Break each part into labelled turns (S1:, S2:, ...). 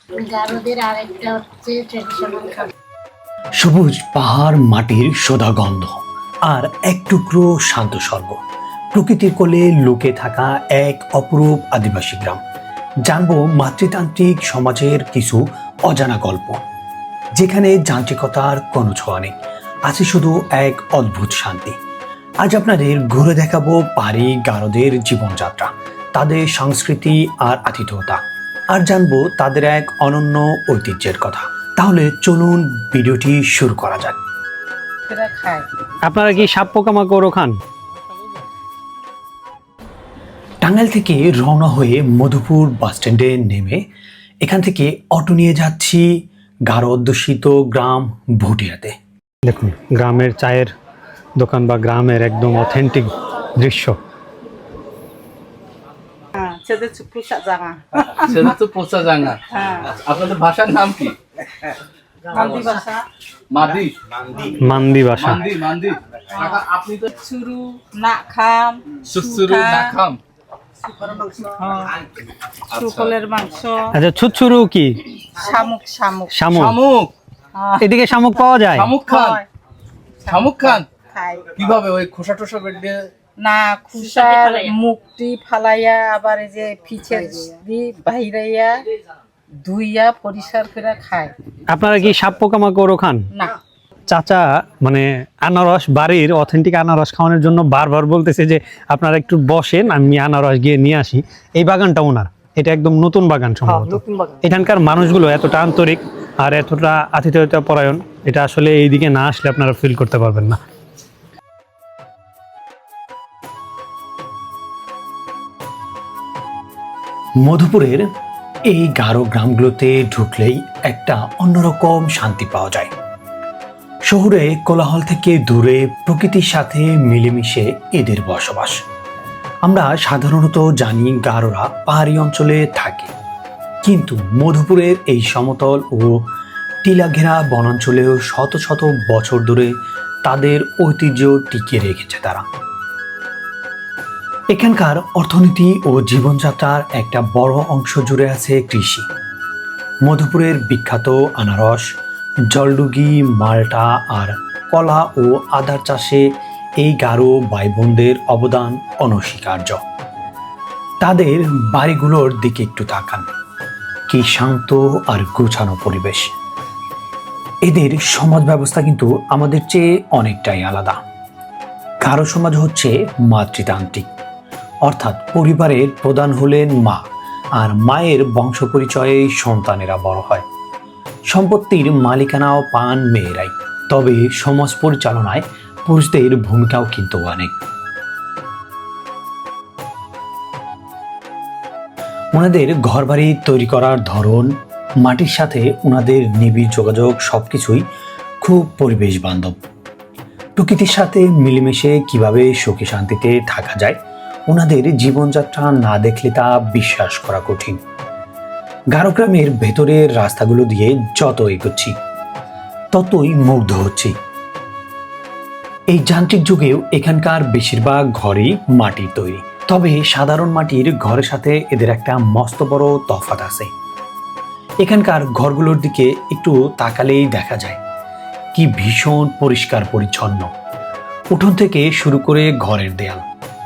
S1: গারোদের আরেকটা হচ্ছে ট্রেডিশনাল খাবার।
S2: সবুজ পাহাড়, মাটির সোদা গন্ধ আর এক টুকরো শান্ত স্বর্গ। প্রকৃতির কোলে লুকে থাকা এক অপরূপ আদিবাসী গ্রাম। জানবো মাতৃতান্ত্রিক সমাজের কিছু অজানা গল্প, যেখানে যান্ত্রিকতার কোনো ছোঁয়া নেই, আছে শুধু এক অদ্ভুত শান্তি। আজ আপনাদের ঘুরে দেখাবো পাহাড়ি গারোদের জীবনযাত্রা, তাদের সংস্কৃতি আর আতিথ্যতা, আর জানবো তাদের এক অনন্য ঐতিহ্যের কথা। তাহলে চলুন ভিডিওটি শুরু করা যাক।
S3: আপনারা কি সাপ পোকামাকড়ও খান?
S2: টাঙ্গাইল থেকে রওনা হয়ে মধুপুর বাসস্ট্যান্ডে নেমে এখান থেকে অটো নিয়ে যাচ্ছি গারো অধ্যুষিত গ্রাম ভুটিয়াতে।
S3: দেখুন গ্রামের চায়ের দোকান বা গ্রামের একদম অথেন্টিক দৃশ্য।
S4: সেটা তো পোচা জাঙ্গা। আপনাদের ভাষার নাম কি? মাদি
S3: মান্দি ভাষা।
S4: মান্দি। আপনি তো
S5: সুরু না খাম
S4: সুসুরু না খাম।
S5: সুকলের মাংস,
S3: আচ্ছা, ছুটছুরু কি?
S5: শামুক শামুক
S3: শামুক।
S4: শামুক।
S3: এদিকে শামুক পাওয়া যায়?
S4: শামুক খান। শামুক খান
S5: খাই
S4: কিভাবে? ওই খোসা টোসা বের দিয়ে?
S5: না, খুশার মুখটি ফালাইয়া আবার এই যে ফিচের দি বাইরাইয়া ধুইয়া পরিষ্কার করে খায়।
S3: আপনারা কি সাপ পোকামাকড়ও খান?
S5: না,
S3: চাচা মানে আনারস, বাড়ির অথেন্টিক আনারস খাওয়ানোর জন্য বারবার বলতেছে যে আপনারা একটু বসেন, আমি আনারস গিয়ে নিয়ে আসি। এই বাগানটা ওনার, এটা একদম নতুন বাগান সম্ভবত। এখানকার মানুষগুলো এতটা আন্তরিক আর এতটা আতিথেয়তা পরায়ণ, এটা আসলে এইদিকে না আসলে আপনারা ফিল করতে পারবেন না।
S2: মধুপুরের এই গারো গ্রামগুলোতে ঢুকলেই একটা অন্যরকম শান্তি পাওয়া যায়। শহরে কোলাহল থেকে দূরে প্রকৃতির সাথে মিলেমিশে এদের বসবাস। আমরা সাধারণত জানি গারোরা পাহাড়ি অঞ্চলে থাকে, কিন্তু মধুপুরের এই সমতল ও টিলাঘেরা বনাঞ্চলেও শত শত বছর ধরে তাদের ঐতিহ্য টিকিয়ে রেখেছে তারা। এখানকার অর্থনীতি ও জীবনযাত্রার একটা বড় অংশ জুড়ে আছে কৃষি। মধুপুরের বিখ্যাত আনারস, জলডুগি, মাল্টা আর কলা ও আদার চাষে এই গারো ভাই বোনদের অবদান অনস্বীকার্য। তাদের বাড়িগুলোর দিকে একটু তাকান, কি শান্ত আর গোছানো পরিবেশ। এদের সমাজ ব্যবস্থা কিন্তু আমাদের চেয়ে অনেকটাই আলাদা। গারো সমাজ হচ্ছে মাতৃতান্ত্রিক, অর্থাৎ পরিবারের প্রধান হলেন মা, আর মায়ের বংশ পরিচয়ে সন্তানেরা বড় হয়। সম্পত্তির মালিকানাও পান মেয়েরাই, তবে সমাজ পরিচালনায় পুরুষদের ভূমিকাও কিন্তু অনেক। ওনাদের ঘরবাড়ি তৈরি করার ধরন, মাটির সাথে ওনাদের নিবিড় যোগাযোগ সবকিছুই খুব পরিবেশ বান্ধব। প্রকৃতির সাথে মিলেমিশে কিভাবে সুখে শান্তিতে থাকা যায়, ওনাদের জীবনযাত্রা না দেখলে তা বিশ্বাস করা কঠিন। গারো গ্রামের ভেতরের রাস্তাগুলো দিয়ে যত এগোচ্ছি ততই মুগ্ধ হচ্ছি। এই যান্ত্রিক যুগেও এখানকার বেশিরভাগ ঘরই মাটির তৈরি, তবে সাধারণ মাটির ঘরের সাথে এদের একটা মস্ত বড় তফাৎ আছে। এখানকার ঘরগুলোর দিকে একটু তাকালেই দেখা যায় কি ভীষণ পরিষ্কার পরিচ্ছন্ন। উঠোন থেকে শুরু করে ঘরের দেয়াল,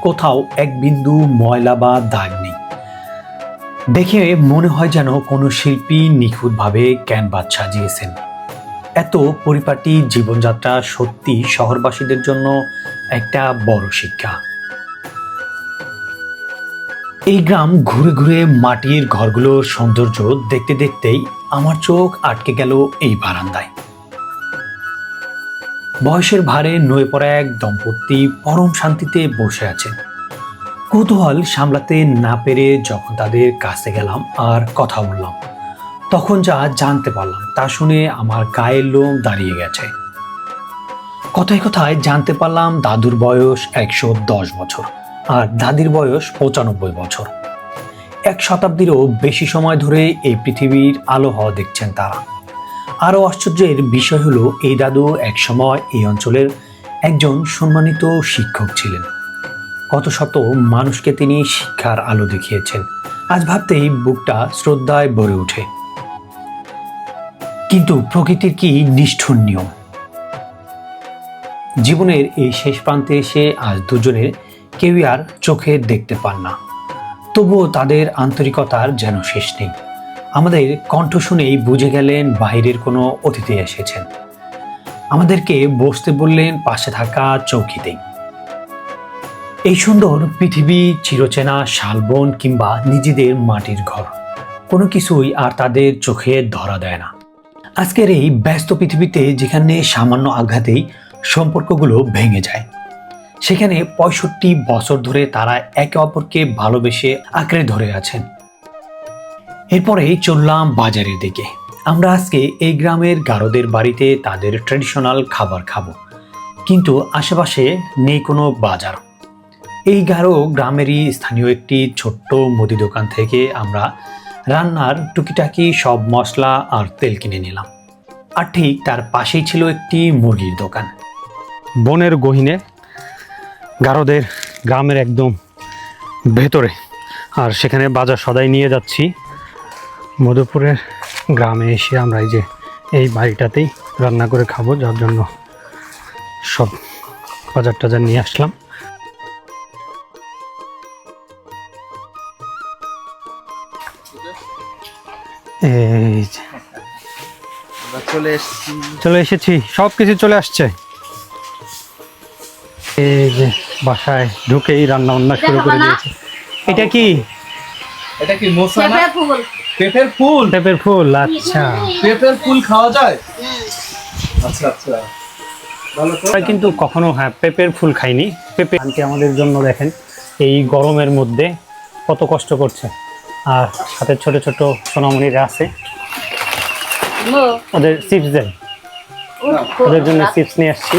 S2: কোথাও এক বিন্দু ময়লা বা দাগ নেই। দেখে মনে হয় যেন কোনো শিল্পী নিখুঁতভাবে ক্যানভাস সাজিয়েছেন। এত পরিপাটি জীবনযাত্রা সত্যি শহরবাসীদের জন্য একটা বড় শিক্ষা। এই গ্রাম ঘুরে ঘুরে মাটির ঘরগুলোর সৌন্দর্য দেখতে দেখতেই আমার চোখ আটকে গেল এই বারান্দায়। বয়সের ভারে নুয়ে পড়া এক দম্পতি পরম শান্তিতে বসে আছেন। কৌতূহল সামলাতে না পেরে যখন তাদের কাছে গেলাম আর কথা বললাম, তখন যা জানতে পারলাম তা শুনে আমার গায়ের লোম দাঁড়িয়ে গেছে। কথায় কথায় জানতে পারলাম দাদুর বয়স 110 বছর আর দাদির বয়স 95 বছর। এক শতাব্দীরও বেশি সময় ধরে এই পৃথিবীর আলো হওয়া দেখছেন তারা। আরও আশ্চর্যের বিষয় হলো, এই দাদু একসময় এই অঞ্চলের একজন সম্মানিত শিক্ষক ছিলেন। কত শত মানুষকে তিনি শিক্ষার আলো দেখিয়েছেন। আজ ভাবতেই বুকটা শ্রদ্ধায় ভরে ওঠে। কিন্তু প্রকৃতির কি নিষ্ঠুর নিয়ম। জীবনের এই শেষ প্রান্তে এসে আজ দুজনের কেউই আর চোখে দেখতে পান না, তবুও তাদের আন্তরিকতার যেন শেষ নেই। আমাদের কণ্ঠ শুনেই বুঝে গেলেন বাইরের কোনো অতিথি এসেছেন। আমাদেরকে বসতে বললেন পাশে থাকা চৌকিতেই। এই সুন্দর পৃথিবী, চিরচেনা শালবন কিংবা নিজেদের মাটির ঘর, কোনো কিছুই আর তাদের চোখে ধরা দেয় না। আজকের এই ব্যস্ত পৃথিবীতে যেখানে সামান্য আঘাতেই সম্পর্কগুলো ভেঙে যায়, সেখানে 65 বছর ধরে তারা একে অপরকে ভালোবেসে আঁকড়ে ধরে আছেন। এরপরেই চললাম বাজারের দিকে। আমরা আজকে এই গ্রামের গারোদের বাড়িতে তাদের ট্র্যাডিশনাল খাবার খাবো, কিন্তু আশেপাশে নেই কোনো বাজার। এই গারো গ্রামেরই স্থানীয় একটি ছোট্ট মুদি দোকান থেকে আমরা রান্নার টুকিটাকি সব মশলা আর তেল কিনে নিলাম। আর ঠিক তার পাশেই ছিল একটি মুরগির দোকান।
S3: বনের গহীনে গারোদের গ্রামের একদম ভেতরে, আর সেখানে বাজার সদাই নিয়ে যাচ্ছি। মধুপুরের গ্রামে এসে আমরা এই বাড়িটাতেই রান্না করে খাবো, যার জন্য সব বাজার টাজার নিয়ে আসলাম। এই যে চলে এসেছি, সব কিছু চলে আসছে। এই যে বাসায় ঢুকেই রান্না বান্না শুরু করে দিয়েছে। এটা কি?
S4: এটা কি মোসা না?
S1: পেঁপে ফুল।
S4: পেঁপের ফুল।
S3: পেঁপের ফুল, আচ্ছা।
S4: পেঁপের ফুল খাওয়া যায়? আচ্ছা আচ্ছা, ভালো তো।
S3: আমরা কিন্তু কখনো পেঁপের ফুল খাইনি। পেঁপে আনতে আমাদের জন্য দেখেন এই গরমের মধ্যে কত কষ্ট করছে, আর সাথে ছোট ছোট সোনামণিরা আছে, ওদের চিপস দেন, ওদের জন্য চিপস নিয়ে আসছি।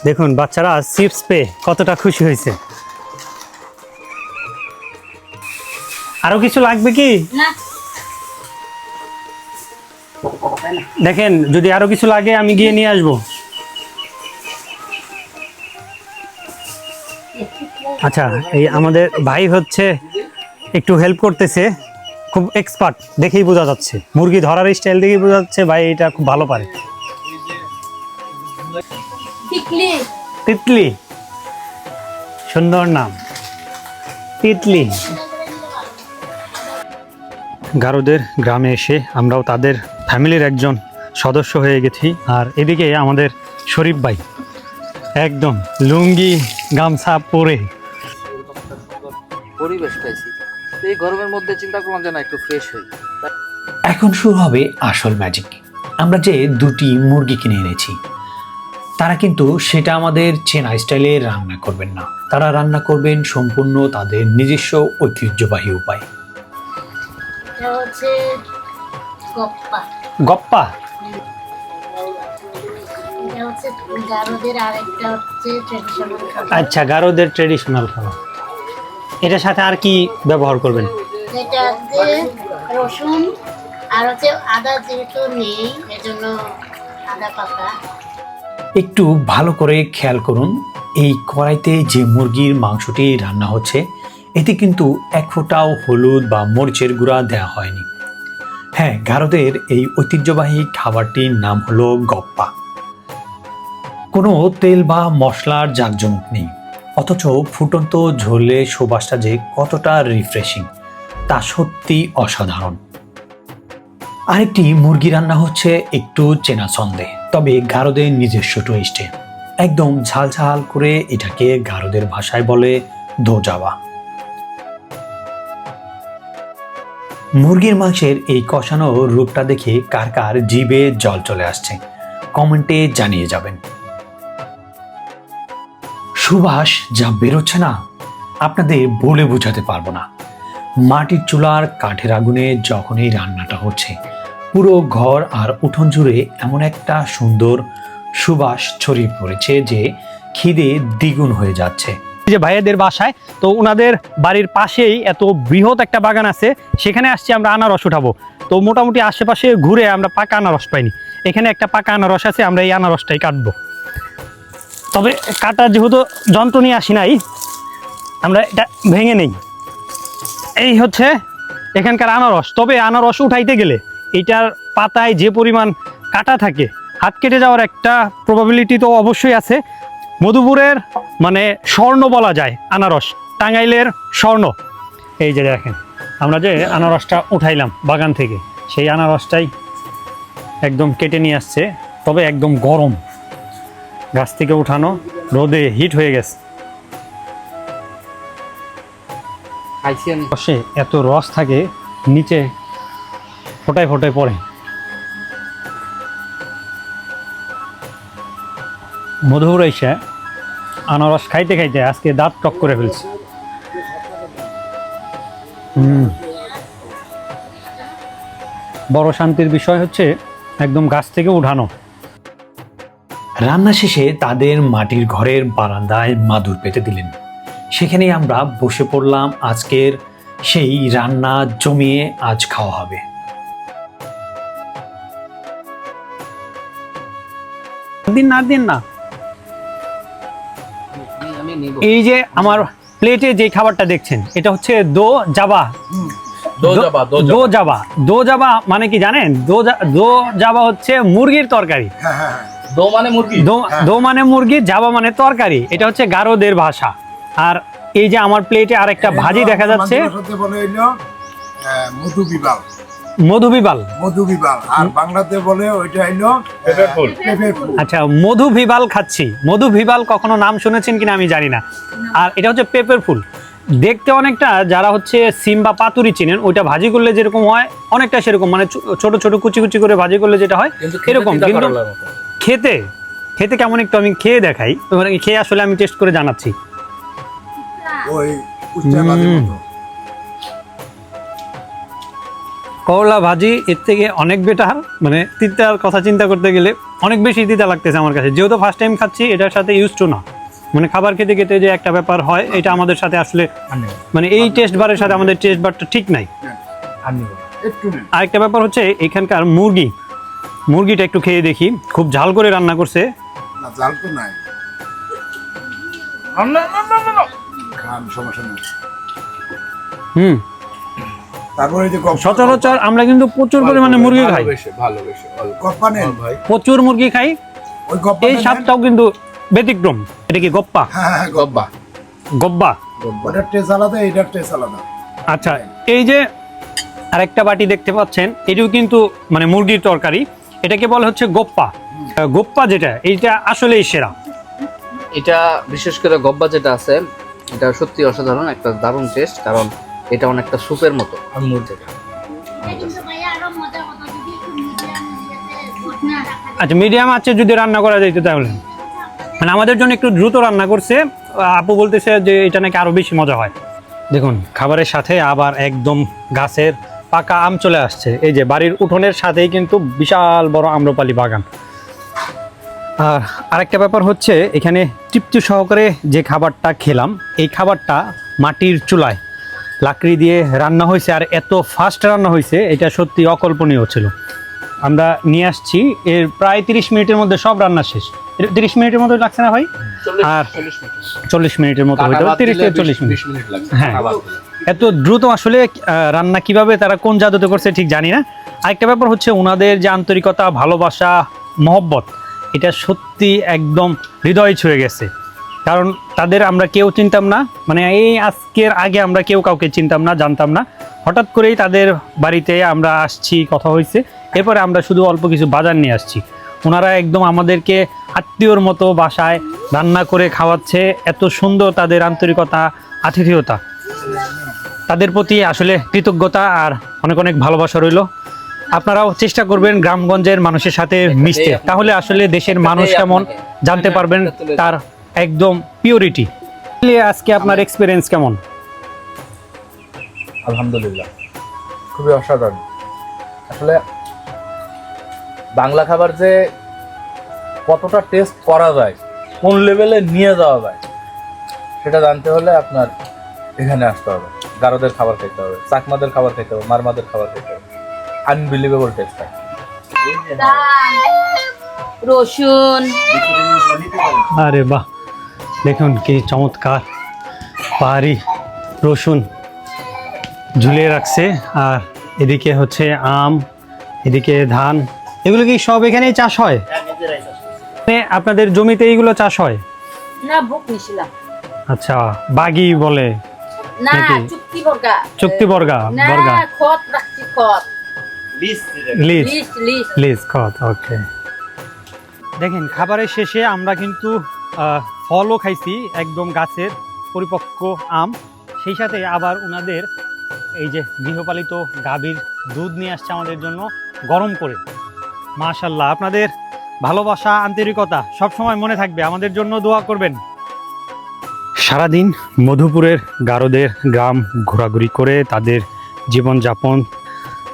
S3: দেখুন বাচ্চারা চিপস পেয়ে কতটা খুশি হয়েছে। আরো কিছু লাগবে কি? দেখেন যদি আরো কিছু লাগে আমি গিয়ে নিয়ে আসবো। আচ্ছা, এই আমাদের ভাই হচ্ছে একটু হেল্প করতেছে, খুব এক্সপার্ট, দেখেই বোঝা যাচ্ছে, মুরগি ধরার স্টাইল দেখেই বোঝা যাচ্ছে ভাই এটা খুব ভালো পারে। তিতলি, সুন্দর নাম, তিতলি। গারোদের গ্রামে এসে আমরাও তাদের ফ্যামিলির একজন সদস্য হয়ে গেছি। আর এদিকে আমাদের শরীফ ভাই একদম লুঙ্গি গামছা পরে
S4: পরিবেশ পাইছি, এই গরমের মধ্যে চিন্তা করলাম যে না একটু ফ্রেশ হই।
S2: এখন শুরু হবে আসল ম্যাজিক। আমরা যে দুটি মুরগি কিনে এনেছি, তারা কিন্তু সেটা আমাদের চেনা স্টাইলে রান্না করবেন না, তারা রান্না করবেন সম্পূর্ণ তাদের নিজস্ব ঐতিহ্যবাহী উপায়।
S1: এটা হচ্ছে গপ্পা।
S3: গপ্পা,
S1: এটা হচ্ছে গারোদের, আরেকটা হচ্ছে ট্রেডিশনাল খাবার।
S3: আচ্ছা গারোদের ট্রেডিশনাল খাবার। এটার সাথে আর কি ব্যবহার করবেন?
S1: এটা হচ্ছে রসুন আর হচ্ছে আদা, যেহেতু নেই এজন্য আদা পাতা।
S2: একটু ভালো করে খেয়াল করুন, এই কড়াইতে যে মুরগির মাংসটি রান্না হচ্ছে এতে কিন্তু এক ফোঁটাও হলুদ বা মরিচের গুঁড়া দেওয়া হয়নি। হ্যাঁ, গারোদের এই ঐতিহ্যবাহী খাবারটির নাম হলো গপ্পা। কোনো তেল বা মশলার জাঁকজমক নেই, অথচ ফুটন্ত ঝোলে সুবাসটা যে কতটা রিফ্রেশিং তা সত্যি অসাধারণ। আরেকটি মুরগি রান্না হচ্ছে একটু চেনা ছন্দে, তবে গারোদের নিজস্ব টুইস্টে, একদম ঝাল ঝাল করে। এটাকে গারোদের ভাষায় বলে দোজাওয়া। মুরগির মাংসের এই কষানো রূপটা দেখে কার কার জিভে জল চলে আসছে কমেন্টে জানিয়ে যাবেন। সুবাস যা বেরোচ্ছে না, আপনাদের বলে বোঝাতে পারবো না। মাটির চুলার কাঠের আগুনে যখন এই রান্নাটা হচ্ছে, পুরো ঘর আর উঠোন জুড়ে এমন একটা সুন্দর সুবাস ছড়িয়ে পড়েছে যে খিদে দ্বিগুণ হয়ে যাচ্ছে।
S3: যে ভাইয়াদের বাসায়, তো ওনাদের বাড়ির পাশেই এত বৃহৎ একটা বাগান আছে, সেখানে আসছি আমরা আনারস উঠাবো। তো মোটামুটি আশেপাশে ঘুরে আমরা পাকা আনারস পাইনি, এখানে একটা পাকা আনারস আছে, আমরা এই আনারসটাই কাটবো। তবে কাটা যেহেতু যন্ত্র নিয়ে আসি নাই, আমরা এটা ভেঙে নেই। এই হচ্ছে এখানকার আনারস। তবে আনারস উঠাইতে গেলে এটার পাতায় যে পরিমাণ কাটা থাকে, হাত কেটে যাওয়ার একটা প্রবাবিলিটি তো অবশ্যই আছে। মধুপুরের মানে স্বর্ণ বলা যায় আনারস, টাঙ্গাইলের স্বর্ণ। এই যে দেখেন আমরা যে আনারসটা উঠাইলাম বাগান থেকে, সেই আনারসটাই একদম কেটে নিয়ে আসছে, তবে একদম গরম, গাছ থেকে উঠানো, রোদে হিট হয়ে গেছে।
S4: খাইছেন?
S3: রসে এত রস থাকে, নিচে ফোটায় ফোটায় পড়ে। মধুর এসে আনারস খাইতে খাইতে আজকে দাঁত টক করে ফেলছে। বড় শান্তির বিষয় হচ্ছে একদম গাছ থেকে উঠানো।
S2: রান্না শেষে তাদের মাটির ঘরের বারান্দায় মাদুর পেতে দিলেন। সেখানেই আমরা বসে পড়লাম। আজকের সেই রান্না জমিয়ে আজ খাওয়া হবে।
S3: দিন না
S4: আমি নিব।
S3: এই যে আমার প্লেটে যে খাবারটা দেখছেন, এটা হচ্ছে দো জাবা। দো জাবা মানে কি জানেন? দো জাবা হচ্ছে মুরগির তরকারি।
S4: দো মানে মুরগি?
S3: দো মানে মুরগি, জাবা মানে তরকারি। এটা হচ্ছে গারোদের ভাষা। আর এই যে আমার প্লেটে আরেকটা ভাজি দেখা যাচ্ছে, মধুবিবাল।
S6: আর বাংলাতে বলে ওইটা হইলো পেঁপের ফুল।
S3: আচ্ছা, মধুবিবাল খাচ্ছি। মধুবিবাল কখনো নাম শুনেছেন কিনা আমি জানি না। আর এটা হচ্ছে পেঁপের ফুল। দেখতে অনেকটা, যারা হচ্ছে সিম বা পাতুরি চিনেন, ওইটা ভাজি করলে যেরকম হয় অনেকটা সেরকম, মানে ছোট ছোট কুচি কুচি করে ভাজি করলে যেটা হয় এরকম। কিন্তু খেতে কেমন একটু আমি খেয়ে দেখাই, মানে খেয়ে আসলে আমি টেস্ট করে জানাচ্ছি।
S6: ওই উচ্চা ভাজির মতো।
S3: করলা ভাজি এর থেকে অনেক বেটার, মানে তিতার কথা চিন্তা করতে গেলে অনেক বেশি তিতা লাগতেছে আমার কাছে, যেহেতু ফার্স্ট টাইম খাচ্ছি। এটার সাথে ইউজ টু না, মানে খাবার খেতে খেতে যে একটা ব্যাপার হয়, এটা আমাদের সাথে আসলে মানে এই টেস্ট বারের সাথে আমাদের টেস্ট বারটা ঠিক নাই। আরেকটা ব্যাপার হচ্ছে এখানকার মুরগিটা একটু খেয়ে দেখি। খুব ঝাল করে রান্না করছে।
S6: না, জাল তো নাই। খান, সমস্যা নেই। তারপরে এই যে
S3: সচরাচর আমরা কিন্তু প্রচুর পরিমাণে মুরগি খাই,
S4: ভালোবেসে
S6: গপ্পা নেন।
S3: প্রচুর মুরগি খাই।
S6: ওই গপ্পা
S3: এই স্বাদটাও কিন্তু ব্যতিক্রম। এটা কি গপ্পা?
S6: হ্যাঁ,
S4: গব্বা।
S3: গব্বা।
S6: ওটার টেস্ট আলাদা, এটার টেস্ট আলাদা।
S3: আচ্ছা, এই যে আরেকটা বাটি দেখতে পাচ্ছেন, এটিও কিন্তু মানে মুরগির তরকারি। এটাকে বলা হচ্ছে গোপ্পা। গোপ্পা যেটা, এইটা আসলেই সেরা।
S4: এটা বিশেষ করে গব্বা যেটা আছে, এটা সত্যি অসাধারণ একটা দারুণ টেস্ট, কারণ এটা অনেকটা স্যুপের মতো। আমি মুরগিটা
S1: কিন্তু ভাইয়া আরো মজা হতো যদি একটু মিডিয়াম রাখা
S3: আচ্ছা, মিডিয়াম আছে যদি রান্না করা যেত তাহলে, মানে আমাদের জন্য একটু দ্রুত রান্না করছে। আপু বলতেছে যে এটা নাকি আরো বেশি মজা হয়। দেখুন, খাবারের সাথে আবার একদম গাছের পাকা আম চলে আসছে। এই যে বাড়ির উঠোনের সাথেই কিন্তু বিশাল বড় আম্রপালি বাগান। আর আরেকটা ব্যাপার হচ্ছে, এখানে তৃপ্তি সহকারে যে খাবারটা খেলাম, এই খাবারটা মাটির চুলায় লাকড়ি দিয়ে রান্না হয়েছে, আর এত ফাস্ট রান্না হয়েছে, এটা সত্যি অকল্পনীয় ছিল। আমরা নিয়ে আসছি, এর প্রায় 30 মিনিটের মধ্যে সব রান্না শেষ। 30 মিনিটের মতো লাগছে না ভাই? আর 40 মিনিটের মতো হইতে হবে, 30 থেকে 40 মিনিট। হ্যাঁ, এত দ্রুত আসলে রান্না কিভাবে তারা কোন জাদুতে করছে ঠিক জানি না। আরেকটা ব্যাপার হচ্ছে, ওনাদের যে আন্তরিকতা, ভালোবাসা, মহব্বত, এটা সত্যি একদম হৃদয় ছুঁয়ে গেছে। কারণ তাদের আমরা কেউ চিনতাম না, মানে এই আজকের আগে আমরা কেউ কাউকে চিনতাম না, জানতাম না। হঠাৎ করেই তাদের বাড়িতে আমরা আসছি, কথা হয়েছে, এরপরে আমরা শুধু অল্প কিছু বাজার নিয়ে আসছি। ওনারা একদম আমাদেরকে আত্মীয়র মতো বাসায় রান্না করে খাওয়াচ্ছে। এত সুন্দর তাদের আন্তরিকতা, আতিথেয়তা, তাদের প্রতি আসলে কৃতজ্ঞতা আর অনেক অনেক ভালোবাসা রইল। আপনারাও চেষ্টা করবেন গ্রামগঞ্জের মানুষের সাথে মিশতে, তাহলে আসলে দেশের মানুষ কেমন জানতে পারবেন, তার একদম পিওরিটি। আজকে আপনার এক্সপিরিয়েন্স কেমন?
S4: আলহামদুলিল্লাহ, খুবই অসাধারণ। আসলে বাংলা খাবার যে কতটা টেস্ট করা যায়, কোন লেভেলে নিয়ে যাওয়া যায়, সেটা জানতে হলে আপনার এখানে আসতে হবে। গারোদের খাবার খেতে হবে, চাকমাদের খাবার খেতে হবে, মারমাদের খাবার খেতে হবে। আনবিলিভেবল টেস্ট হয়।
S1: রসুন,
S3: আরে বাহ, দেখুন কি চমৎকার। পাহাড়ি রসুন ঝুলিয়ে রাখছে, আর এদিকে হচ্ছে আম, এদিকে ধান। এগুলো কি সব এখানেই চাষ হয়? আপনাদের জমিতে এইগুলো চাষ হয়?
S5: না বুক নিছিলাম
S3: আচ্ছা, বাগি বলে
S5: না,
S3: নাকি?
S5: চুক্তি বর্গা
S3: চুক্তি বর্গা,
S5: না,
S3: বর্গা
S5: খত রাখছি, খত
S3: লিজ
S5: লিস্ট লিস্ট
S3: লিজ খত। ওকে, দেখেন খাবারের শেষে আমরা কিন্তু ফলও খাইছি, একদম গাছের পরিপক্ক আম। সেই সাথে আবার ওনাদের এই যে গৃহপালিত গাভীর দুধ নিয়ে আসছে আমাদের জন্য গরম করে। মাশাল্লাহ, আপনাদের ভালোবাসা, আন্তরিকতা সবসময় মনে থাকবে, আমাদের জন্য দোয়া করবেন। সারাদিন মধুপুরের গারোদের গ্রাম ঘোরাঘুরি করে তাদের জীবনযাপন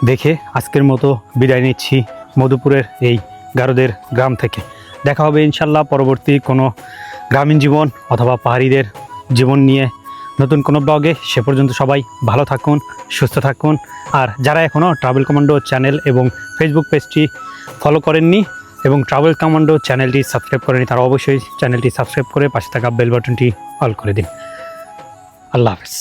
S3: দেখে আজকের মতো বিদায় নিচ্ছি মধুপুরের এই গারোদের গ্রাম থেকে। দেখা হবে ইনশাল্লাহ পরবর্তী কোনো গ্রামীণ জীবন অথবা পাহাড়িদের জীবন নিয়ে নতুন কোনো ব্লগে। সে পর্যন্ত সবাই ভালো থাকুন, সুস্থ থাকুন। আর যারা এখনও ট্রাভেল কমান্ডো চ্যানেল এবং ফেসবুক পেজটি ফলো করেননি এবং ট্রাভেল কমান্ডো চ্যানেলটি সাবস্ক্রাইব করেনি, তারা অবশ্যই চ্যানেলটি সাবস্ক্রাইব করে পাশে থাকা বেল বাটনটি অল করে দিন। আল্লাহ হাফেজ।